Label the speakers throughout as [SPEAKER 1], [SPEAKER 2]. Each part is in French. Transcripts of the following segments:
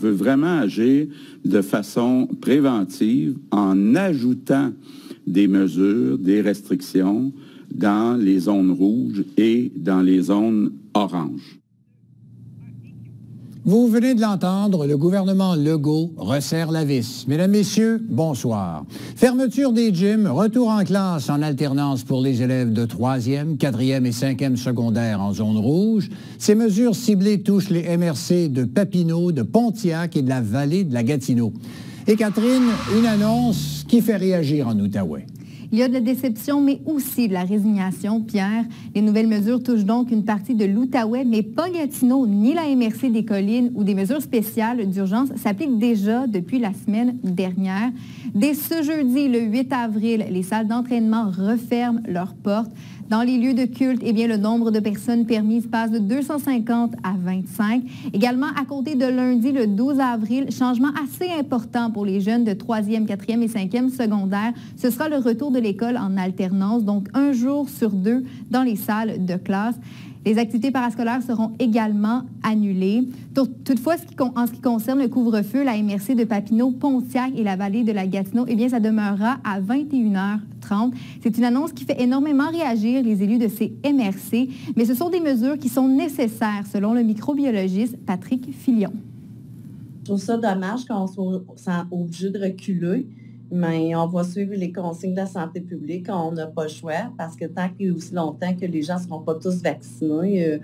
[SPEAKER 1] veut vraiment agir de façon préventive en ajoutant des mesures, des restrictions dans les zones rouges et dans les zones oranges.
[SPEAKER 2] Vous venez de l'entendre, le gouvernement Legault resserre la vis. Mesdames, Messieurs, bonsoir. Fermeture des gyms, retour en classe en alternance pour les élèves de 3e, 4e et 5e secondaire en zone rouge. Ces mesures ciblées touchent les MRC de Papineau, de Pontiac et de la vallée de la Gatineau. Et Catherine, une annonce qui fait réagir en Outaouais.
[SPEAKER 3] Il y a de la déception, mais aussi de la résignation, Pierre. Les nouvelles mesures touchent donc une partie de l'Outaouais, mais pas Gatineau, ni la MRC des Collines, où des mesures spéciales d'urgence s'appliquent déjà depuis la semaine dernière. Dès ce jeudi, le 8 avril, les salles d'entraînement referment leurs portes. Dans les lieux de culte, eh bien, le nombre de personnes permises passe de 250 à 25. Également, à compter de lundi, le 12 avril, changement assez important pour les jeunes de 3e, 4e et 5e secondaire. Ce sera le retour de l'école en alternance, donc un jour sur 2 dans les salles de classe. Les activités parascolaires seront également annulées. Toutefois, en ce qui concerne le couvre-feu, la MRC de Papineau, Pontiac et la vallée de la Gatineau, eh bien, ça demeurera à 21h30. C'est une annonce qui fait énormément réagir les élus de ces MRC, mais ce sont des mesures qui sont nécessaires, selon le microbiologiste Patrick Filion.
[SPEAKER 4] Je trouve ça dommage qu'on soit obligé de reculer. Mais on va suivre les consignes de la santé publique. On n'a pas le choix parce que tant et aussi longtemps que les gens ne seront pas tous vaccinés,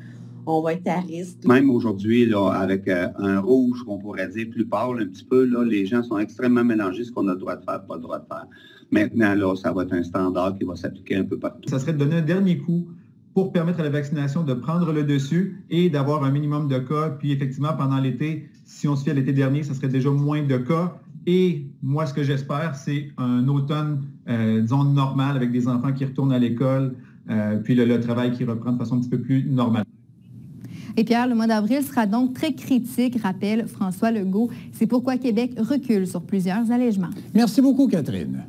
[SPEAKER 4] on va être à risque.
[SPEAKER 5] Même aujourd'hui, là, avec un rouge qu'on pourrait dire plus pâle un petit peu, là, les gens sont extrêmement mélangés ce qu'on a le droit de faire, pas le droit de faire. Maintenant, là, ça va être un standard qui va s'appliquer un peu partout.
[SPEAKER 6] Ça serait de donner un dernier coup pour permettre à la vaccination de prendre le dessus et d'avoir un minimum de cas. Puis effectivement, pendant l'été, si on se fie à l'été dernier, ça serait déjà moins de cas. Et moi, ce que j'espère, c'est un automne, disons, normal, avec des enfants qui retournent à l'école, puis le travail qui reprend de façon un petit peu plus normale.
[SPEAKER 3] Et Pierre, le mois d'avril sera donc très critique, rappelle François Legault. C'est pourquoi Québec recule sur plusieurs allègements.
[SPEAKER 2] Merci beaucoup, Catherine.